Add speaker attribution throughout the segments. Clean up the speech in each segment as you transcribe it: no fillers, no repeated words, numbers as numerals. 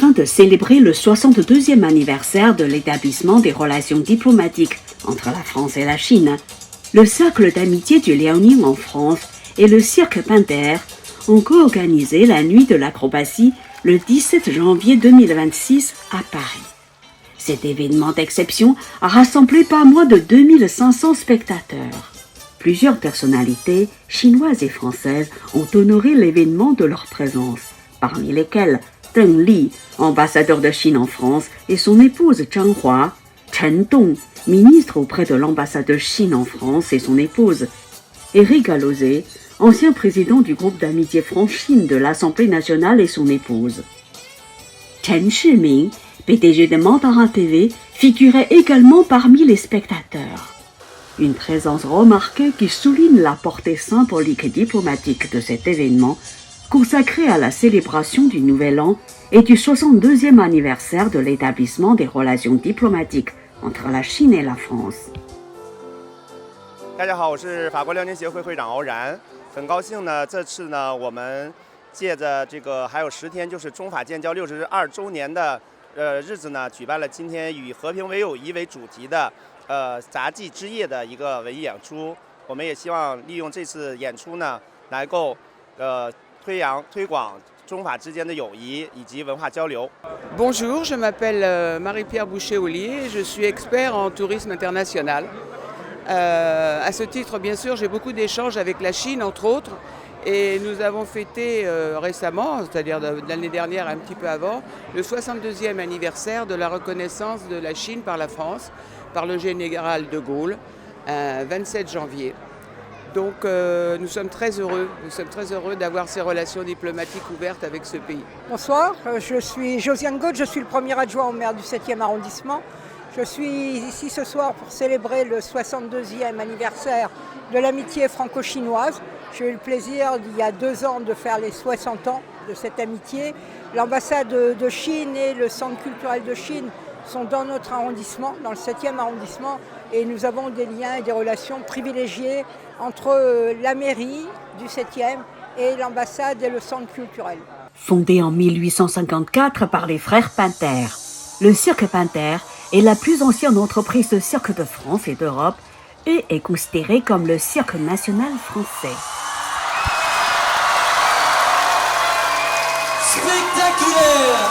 Speaker 1: afin de célébrer le 62e anniversaire de l'établissement des relations diplomatiques entre la France et la Chine, le Cercle d'amitié du Liaoning en France et le Cirque Pinder ont co-organisé la Nuit de l'acrobatie le 17 janvier 2026 à Paris. Cet événement d'exception a rassemblé pas moins de 2500 spectateurs. Plusieurs personnalités chinoises et françaises ont honoré l'événement de leur présence, parmi lesquelles Deng Li, ambassadeur de Chine en France, et son épouse Zhang Hua, Chen Dong, ministre auprès de l'ambassade de Chine en France et son épouse, Éric Alauzet, ancien président du groupe d'amitié France-Chine de l'Assemblée nationale et son épouse. Chen Shiming, PDG de Mandarin TV, figurait également parmi les spectateurs. Une présence remarquée qui souligne la portée symbolique et diplomatique de cet événement consacré à la célébration du Nouvel An et du 62e anniversaire de l'établissement des relations diplomatiques entre la Chine et la France.
Speaker 2: 大家好，我是法国辽宁协会会长敖然，很高兴呢，这次呢，我们借着这个还有10天，就是中法建交62周年的日子呢，举办了今天以和平为友谊为主题的杂技之夜的一个文艺演出。我们也希望利用这次演出呢，能够推广中法之间的友谊以及文化交流。
Speaker 3: Bonjour, je m'appelle Marie-Pierre Boucher-Ollier, je suis expert en tourisme international. À ce titre, bien sûr, j'ai beaucoup d'échanges avec la Chine, entre autres, et nous avons fêté récemment, c'est-à-dire l'année dernière, un petit peu avant, le 62e anniversaire de la reconnaissance de la Chine par la France, par le général de Gaulle, 27 janvier. Donc nous sommes très heureux d'avoir ces relations diplomatiques ouvertes avec ce pays.
Speaker 4: Bonsoir, je suis Josiane Gaud, je suis le premier adjoint au maire du 7e arrondissement. Je suis ici ce soir pour célébrer le 62e anniversaire de l'amitié franco-chinoise. J'ai eu le plaisir, il y a 2 ans, de faire les 60 ans de cette amitié. L'ambassade de Chine et le centre culturel de Chine sont dans notre arrondissement, dans le 7e arrondissement, et nous avons des liens et des relations privilégiées entre la mairie du 7e et l'ambassade et le centre culturel.
Speaker 1: Fondé en 1854 par les frères Pinder, le Cirque Pinder est la plus ancienne entreprise de cirque de France et d'Europe et est considéré comme le cirque national français.
Speaker 5: Spectaculaire!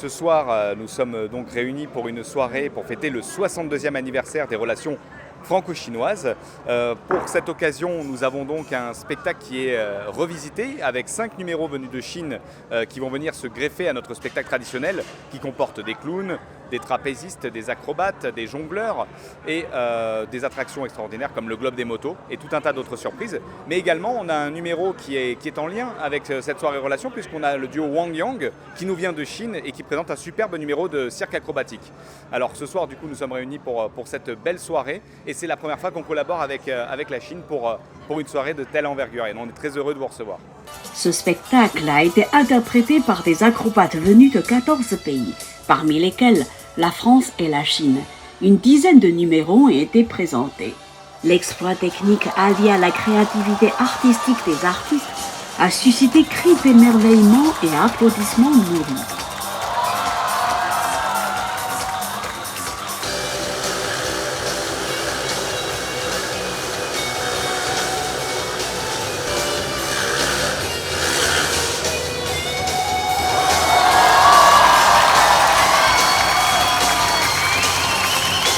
Speaker 6: Ce soir, nous sommes donc réunis pour une soirée pour fêter le 62e anniversaire des relations franco-chinoises. Pour cette occasion, nous avons donc un spectacle qui est revisité avec 5 numéros venus de Chine qui vont venir se greffer à notre spectacle traditionnel qui comporte des clowns, des trapézistes, des acrobates, des jongleurs et des attractions extraordinaires comme le globe des motos et tout un tas d'autres surprises. Mais également, on a un numéro qui est en lien avec cette soirée relation puisqu'on a le duo Wang Yang qui nous vient de Chine et qui présente un superbe numéro de cirque acrobatique. Alors ce soir, du coup, nous sommes réunis pour cette belle soirée et c'est la première fois qu'on collabore avec la Chine pour une soirée de telle envergure et on est très heureux de vous recevoir.
Speaker 1: Ce spectacle a été interprété par des acrobates venus de 14 pays, parmi lesquels la France et la Chine. Une dizaine de numéros ont été présentés. L'exploit technique allié à la créativité artistique des artistes a suscité cris d'émerveillement et applaudissements nourris.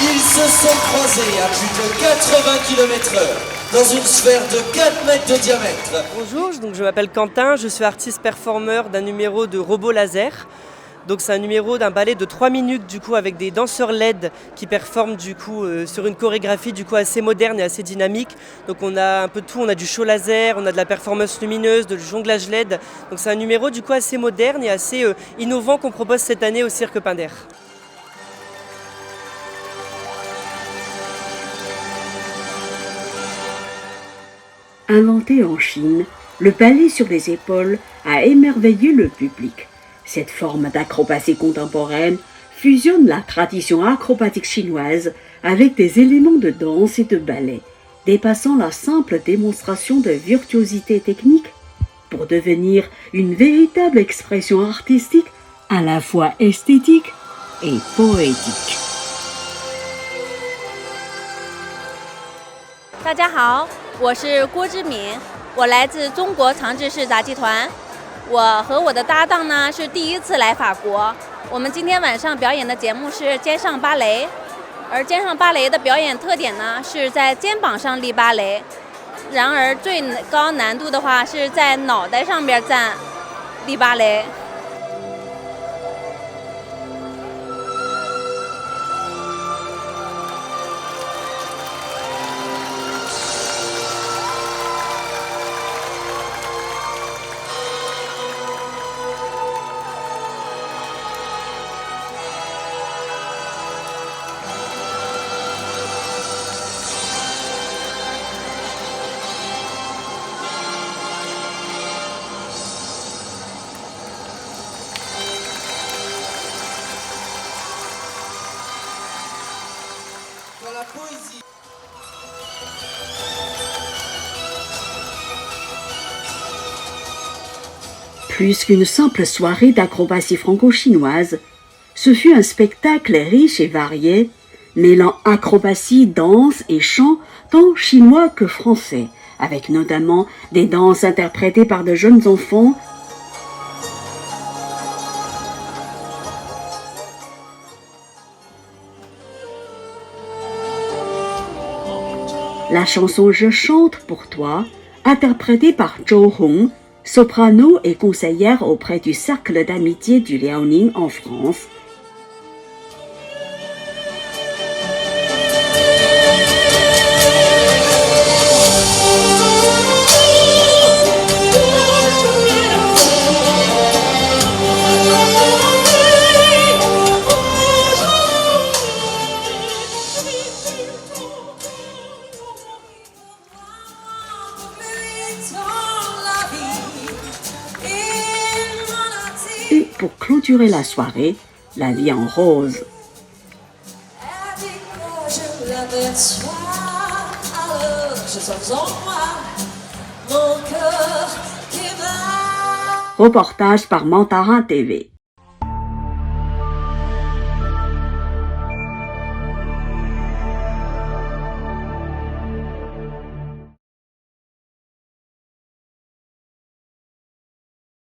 Speaker 5: Ils se sont croisés à plus de 80 km/h dans une sphère de 4 mètres de diamètre.
Speaker 7: Bonjour, donc je m'appelle Quentin, je suis artiste performeur d'un numéro de robot laser. Donc c'est un numéro d'un ballet de 3 minutes du coup avec des danseurs LED qui performent du coup sur une chorégraphie du coup assez moderne et assez dynamique. Donc on a un peu de tout, on a du show laser, on a de la performance lumineuse, du jonglage LED. Donc c'est un numéro du coup assez moderne et assez innovant qu'on propose cette année au Cirque Pinder.
Speaker 1: Inventé en Chine, le ballet sur les épaules a émerveillé le public. Cette forme d'acrobatie contemporaine fusionne la tradition acrobatique chinoise avec des éléments de danse et de ballet, dépassant la simple démonstration de virtuosité technique pour devenir une véritable expression artistique à la fois esthétique et poétique.
Speaker 8: 大家好，我是郭之敏，我来自中国长治市杂技团。我和我的搭档呢是第一次来法国。我们今天晚上表演的节目是肩上芭蕾，而肩上芭蕾的表演特点呢是在肩膀上立芭蕾。然而最高难度的话是在脑袋上边站立芭蕾。
Speaker 1: Plus qu'une simple soirée d'acrobatie franco-chinoise, ce fut un spectacle riche et varié, mêlant acrobatie, danse et chant tant chinois que français, avec notamment des danses interprétées par de jeunes enfants. La chanson Je chante pour toi, interprétée par Zhou Hong, soprano et conseillère auprès du Cercle d'amitié du Liaoning en France. Et pour clôturer la soirée, La vie en rose. Reportage par Mantara TV.